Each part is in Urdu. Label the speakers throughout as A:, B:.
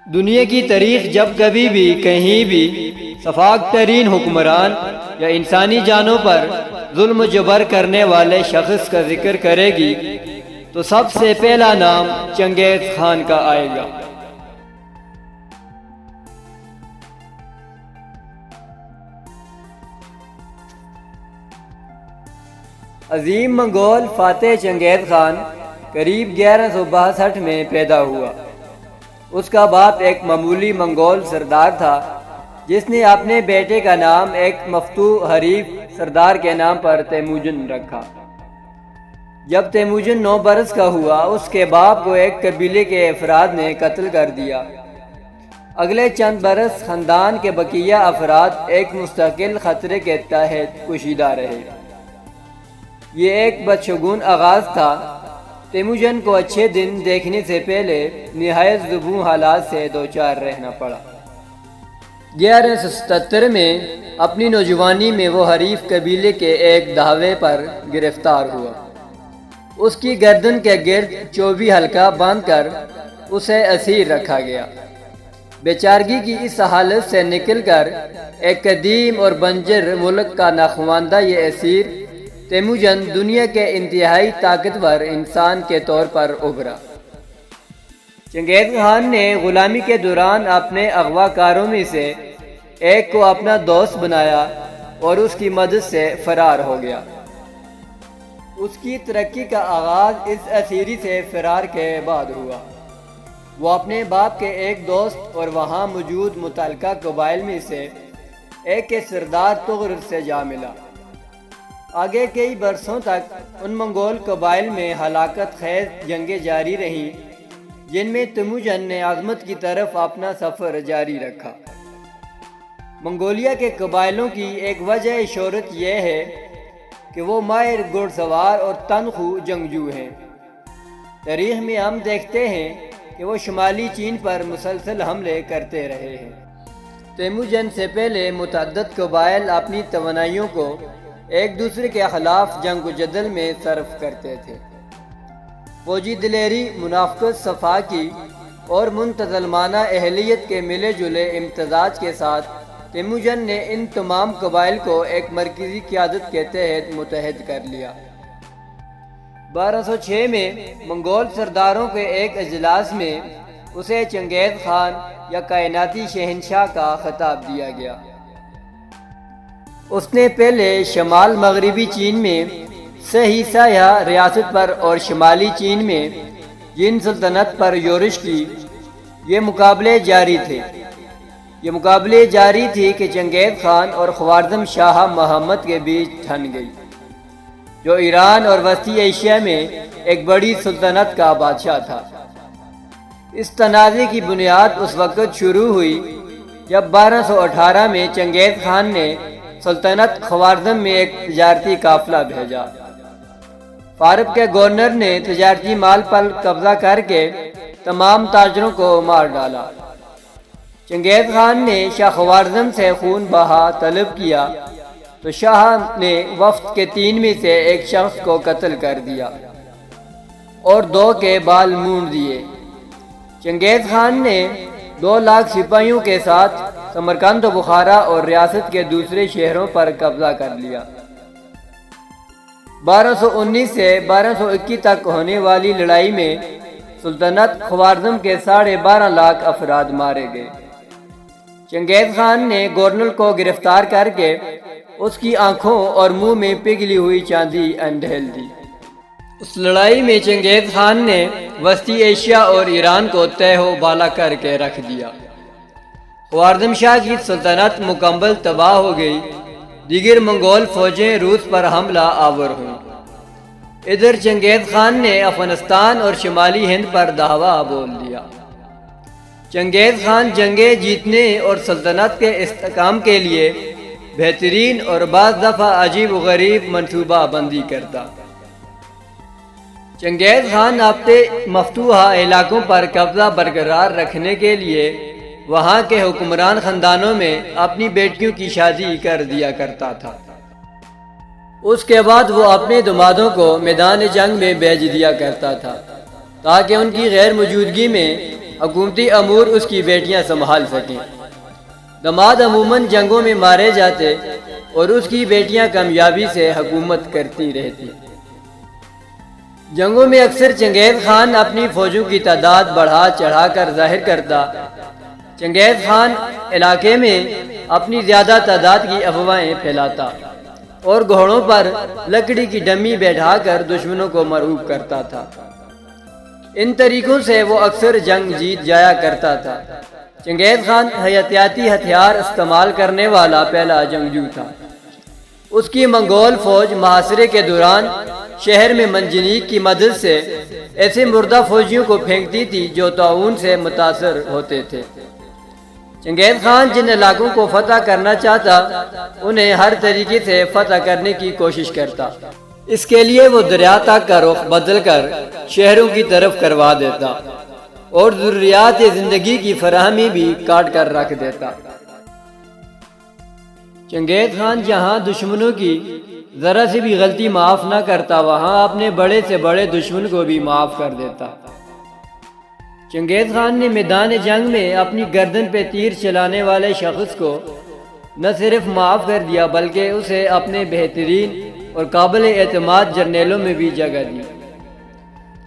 A: دنیا کی تاریخ جب کبھی بھی کہیں بھی سفاک ترین حکمران یا انسانی جانوں پر ظلم و جبر کرنے والے شخص کا ذکر کرے گی تو سب سے پہلا نام چنگیز خان کا آئے گا۔ عظیم منگول فاتح چنگیز خان قریب 1162 میں پیدا ہوا۔ اس کا باپ ایک معمولی منگول سردار تھا جس نے اپنے بیٹے کا نام ایک مفتوح حریف سردار کے نام پر تیموجن رکھا۔ جب تیموجن 9 برس کا ہوا اس کے باپ کو ایک قبیلے کے افراد نے قتل کر دیا۔ اگلے چند برس خاندان کے بقیہ افراد ایک مستقل خطرے کے تحت کشیدہ رہے۔ یہ ایک بدشگون آغاز تھا۔ تیموجن کو اچھے دن دیکھنے سے پہلے نہایت ذبح حالات سے دوچار رہنا پڑا۔ 1177 میں اپنی نوجوانی میں وہ حریف قبیلے کے ایک دھاوے پر گرفتار ہوا۔ اس کی گردن کے گرد 24 حلقہ باندھ کر اسے اسیر رکھا گیا۔ بیچارگی کی اس حالت سے نکل کر ایک قدیم اور بنجر ملک کا ناخواندہ یہ اسیر تیموجن دنیا کے انتہائی طاقتور انسان کے طور پر ابھرا۔ چنگیز خان نے غلامی کے دوران اپنے اغوا کاروں میں سے ایک کو اپنا دوست بنایا اور اس کی مدد سے فرار ہو گیا۔ اس کی ترقی کا آغاز اس اسیری سے فرار کے بعد ہوا۔ وہ اپنے باپ کے ایک دوست اور وہاں موجود متعلقہ قبائل میں سے ایک کے سردار تغرل سے جا ملا۔ آگے کئی برسوں تک ان منگول قبائل میں ہلاکت خیز جنگیں جاری رہیں جن میں تیموجن نے عظمت کی طرف اپنا سفر جاری رکھا۔ منگولیا کے قبائلوں کی ایک وجہ شہرت یہ ہے کہ وہ ماہر گھڑ سوار اور تنخو جنگجو ہیں۔ تاریخ میں ہم دیکھتے ہیں کہ وہ شمالی چین پر مسلسل حملے کرتے رہے ہیں۔ تیموجن سے پہلے متعدد قبائل اپنی توانائیوں کو ایک دوسرے کے خلاف جنگ و جدل میں صرف کرتے تھے۔ فوجی دلیری، منافقت، صفاقی اور منتظمانہ اہلیت کے ملے جلے امتزاج کے ساتھ تیموجن نے ان تمام قبائل کو ایک مرکزی قیادت کے تحت متحد کر لیا۔ 1206 میں منگول سرداروں کے ایک اجلاس میں اسے چنگیز خان یا کائناتی شہنشاہ کا خطاب دیا گیا۔ اس نے پہلے شمال مغربی چین میں سہیسا ریاست پر اور شمالی چین میں جن سلطنت پر یورش کی۔ یہ مقابلے جاری تھی کہ چنگیز خان اور خوارزم شاہ محمد کے بیچ ٹھن گئی، جو ایران اور وسطی ایشیا میں ایک بڑی سلطنت کا بادشاہ تھا۔ اس تنازع کی بنیاد اس وقت شروع ہوئی جب 1218 میں چنگیز خان نے سلطنت خوارزم میں ایک تجارتی قافلہ بھیجا۔ فارب کے گورنر نے تجارتی مال پر قبضہ کر کے تمام تاجروں کو مار ڈالا۔ چنگیز خان نے شاہ خوارزم سے خون بہا طلب کیا تو شاہ نے وفد کے 3 میں سے ایک شخص کو قتل کر دیا اور 2 کے بال مونڈ دیے۔ چنگیز خان نے 2 لاکھ سپاہیوں کے ساتھ سمرقند و بخارا اور ریاست کے دوسرے شہروں پر قبضہ کر لیا۔ 1219 سے 1221 تک ہونے والی لڑائی میں سلطنت خوارزم کے 12.5 لاکھ افراد مارے گئے۔ چنگیز خان نے گورنر کو گرفتار کر کے اس کی آنکھوں اور منہ میں پگھلی ہوئی چاندی انڈھیل دی۔ اس لڑائی میں چنگیز خان نے وسطی ایشیا اور ایران کو تہ و بالا کر کے رکھ دیا۔ خوارزم شاہ کی سلطنت مکمل تباہ ہو گئی۔ دیگر منگول فوجیں روس پر حملہ آور ہوئیں۔ ادھر چنگیز خان نے افغانستان اور شمالی ہند پر دعویٰ بول دیا۔ چنگیز خان جنگیں جیتنے اور سلطنت کے استحکام کے لیے بہترین اور بعض دفعہ عجیب و غریب منصوبہ بندی کرتا۔ چنگیز خان اپنے مفتوحہ علاقوں پر قبضہ برقرار رکھنے کے لیے وہاں کے حکمران خاندانوں میں اپنی بیٹیوں کی شادی کر دیا کرتا تھا۔ اس کے بعد وہ اپنے دمادوں کو میدان جنگ میں بھیج دیا کرتا تھا تاکہ ان کی غیر موجودگی میں حکومتی امور اس کی بیٹیاں سنبھال سکیں۔ داماد عموماً جنگوں میں مارے جاتے اور اس کی بیٹیاں کامیابی سے حکومت کرتی رہتی۔ جنگوں میں اکثر چنگیز خان اپنی فوجوں کی تعداد بڑھا چڑھا کر ظاہر کرتا۔ چنگیز خان علاقے میں اپنی زیادہ تعداد کی افواہیں پھیلاتا اور گھوڑوں پر لکڑی کی ڈمی بیٹھا کر دشمنوں کو مرعوب کرتا تھا۔ ان طریقوں سے وہ اکثر جنگ جیت جایا کرتا تھا۔ چنگیز خان حیاتیاتی ہتھیار استعمال کرنے والا پہلا جنگجو تھا۔ اس کی منگول فوج محاصرے کے دوران شہر میں منجنیق کی مدد سے ایسے مردہ فوجیوں کو پھینکتی تھی جو طاعون سے متاثر ہوتے تھے۔ چنگیز خان جن علاقوں کو فتح کرنا چاہتا انہیں ہر طریقے سے فتح کرنے کی کوشش کرتا۔ اس کے لیے وہ دریا تک کا رخ بدل کر شہروں کی طرف کروا دیتا اور ضروریات زندگی کی فراہمی بھی کاٹ کر رکھ دیتا۔ چنگیز خان جہاں دشمنوں کی ذرا سی بھی غلطی معاف نہ کرتا وہاں اپنے بڑے سے بڑے دشمن کو بھی معاف کر دیتا۔ چنگیز خان نے میدان جنگ میں اپنی گردن پہ تیر چلانے والے شخص کو نہ صرف معاف کر دیا بلکہ اسے اپنے بہترین اور قابل اعتماد جرنیلوں میں بھی جگہ دی۔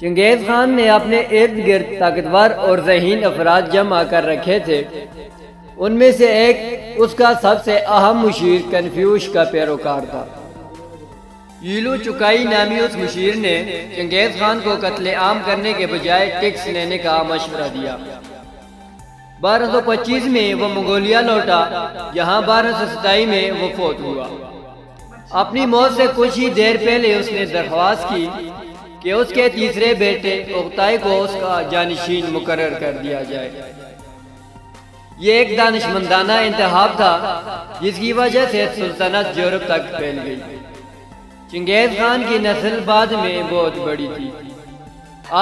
A: چنگیز خان نے اپنے ارد گرد طاقتور اور ذہین افراد جمع کر رکھے تھے۔ ان میں سے ایک اس کا سب سے اہم مشیر کنفیوش کا پیروکار تھا۔ یلو چکائی نامی اس مشیر نے چنگیز خان کو قتل عام کرنے کے بجائے ٹیکس لینے کا مشورہ دیا۔ 1225 میں وہ منگولیا لوٹا جہاں 1227 میں وہ فوت ہوا۔ اپنی موت سے کچھ ہی دیر پہلے اس نے درخواست کی کہ اس کے تیسرے بیٹے اوکتائے کو اس کا جانشین مقرر کر دیا جائے۔ یہ ایک دانشمندانہ انتخاب تھا جس کی وجہ سے سلطنت یورپ تک پھیل گئی۔ چنگیز خان کی نسل بعد میں بہت بڑی تھی۔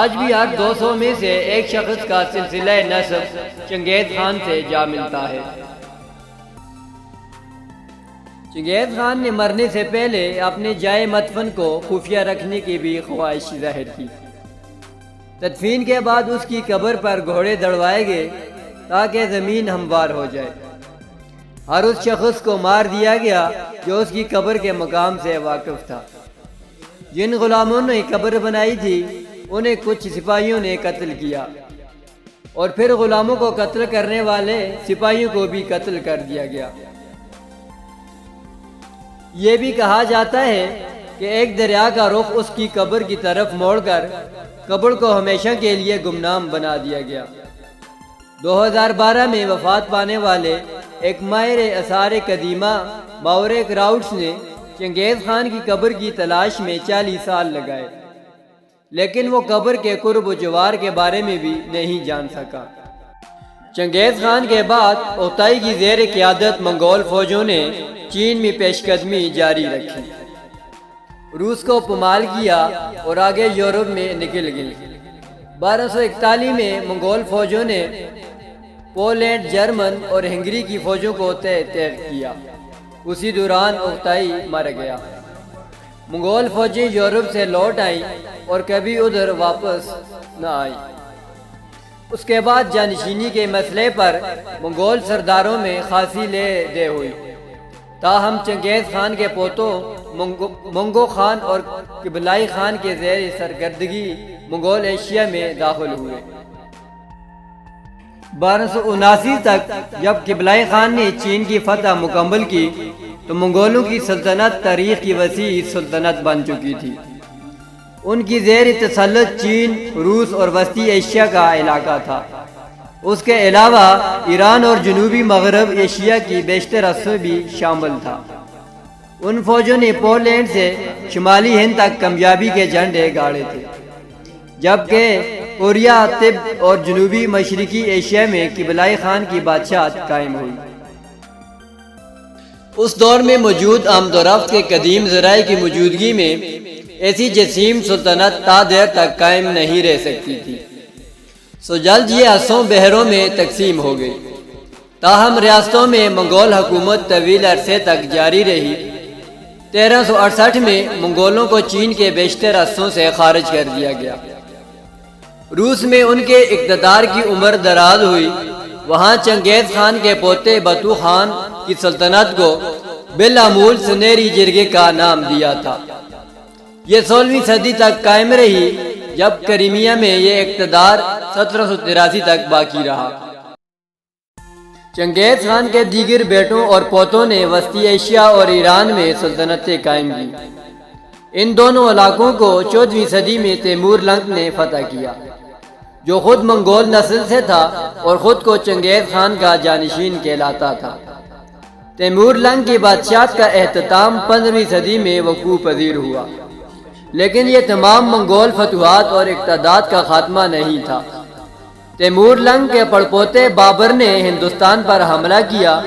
A: آج بھی ہر 200 میں سے ایک شخص کا سلسلہ نسب چنگیز خان سے جا ملتا ہے۔ چنگیز خان نے مرنے سے پہلے اپنے جائے مدفن کو خفیہ رکھنے کی بھی خواہش ظاہر کی۔ تدفین کے بعد اس کی قبر پر گھوڑے دوڑوائے گئے تاکہ زمین ہموار ہو جائے۔ ہر اس شخص کو مار دیا گیا جو اس کی قبر کے مقام سے واقف تھا۔ جن غلاموں نے قبر بنائی تھی انہیں کچھ سپاہیوں نے قتل کیا اور پھر غلاموں کو قتل کرنے والے سپاہیوں کو بھی قتل کر دیا گیا۔ یہ بھی کہا جاتا ہے کہ ایک دریا کا رخ اس کی قبر کی طرف موڑ کر قبر کو ہمیشہ کے لیے گمنام بنا دیا گیا۔ 2012 میں وفات پانے والے ایک ماہر آثار قدیمہ ماورے کراؤڈز نے چنگیز خان کی قبر کی تلاش میں 40 سال لگائے لیکن وہ قبر کے قرب و جوار کے بارے میں بھی نہیں جان سکا۔ چنگیز خان کے بعد اوکتائی کی زیر قیادت منگول فوجوں نے چین میں پیش قدمی جاری رکھی، روس کو پامال کیا اور آگے یورپ میں نکل گئی۔ 1241 میں منگول فوجوں نے پولینڈ، جرمن اور ہنگری کی فوجوں کو تحت کیا۔ اسی دوران اوکتائی مر گیا۔ منگول فوجیں یورپ سے لوٹ آئیں اور کبھی ادھر واپس نہ آئیں۔ اس کے بعد جانشینی کے مسئلے پر منگول سرداروں میں خاصی لے دے ہوئی، تاہم چنگیز خان کے پوتوں منگو خان اور قبلائی خان کے زیر سرکردگی منگول ایشیا میں داخل ہوئے۔ 1279 تک جب قبلائی خان نے چین کی فتح مکمل کی تو منگولوں کی سلطنت تاریخ کی وسیع سلطنت بن چکی تھی۔ ان کی زیر تسلط چین، روس اور وسطی ایشیا کا علاقہ تھا۔ اس کے علاوہ ایران اور جنوبی مغرب ایشیا کی بیشتر حصہ بھی شامل تھا۔ ان فوجوں نے پولینڈ سے شمالی ہند تک کامیابی کے جھنڈے گاڑے تھے، جبکہ کوریا، تبت اور جنوبی مشرقی ایشیا میں قبلائی خان کی بادشاہت قائم ہوئی۔ اس دور میں موجود آمد و رفت کے قدیم ذرائع کی موجودگی میں ایسی جسیم سلطنت تا دیر تک قائم نہیں رہ سکتی تھی، سو جلد یہ حصوں بحروں میں تقسیم ہو گئی۔ تاہم ریاستوں میں منگول حکومت طویل عرصے تک جاری رہی۔ 1368 میں منگولوں کو چین کے بیشتر حصوں سے خارج کر دیا گیا۔ روس میں ان کے اقتدار کی عمر دراز ہوئی۔ وہاں چنگیز خان کے پوتے بتو خان کی سلطنت کو بالعمول سنہری جرگے کا نام دیا تھا۔ یہ 16ویں صدی تک قائم رہی، جب کریمیا میں یہ اقتدار 1783 تک باقی رہا۔ چنگیز خان کے دیگر بیٹوں اور پوتوں نے وسطی ایشیا اور ایران میں سلطنتیں قائم کی۔ ان دونوں علاقوں کو 14ویں صدی میں تیمور لنگ نے فتح کیا، جو خود منگول نسل سے تھا اور خود کو چنگیز خان کا جانشین کہلاتا تھا۔ تیمور لنگ کی بادشاہت کا اختتام 15ویں صدی میں وقوع پذیر ہوا، لیکن یہ تمام منگول فتوحات اور اقتدار کا خاتمہ نہیں تھا۔ تیمور لنگ کے پڑپوتے بابر نے ہندوستان پر حملہ کیا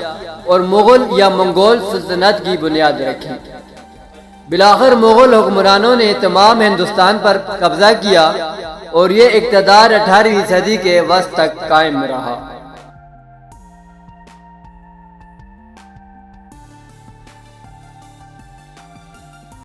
A: اور مغل یا منگول سلطنت کی بنیاد رکھی۔ بالآخر مغل حکمرانوں نے تمام ہندوستان پر قبضہ کیا اور یہ اقتدار 18ویں صدی کے وسط تک قائم رہا۔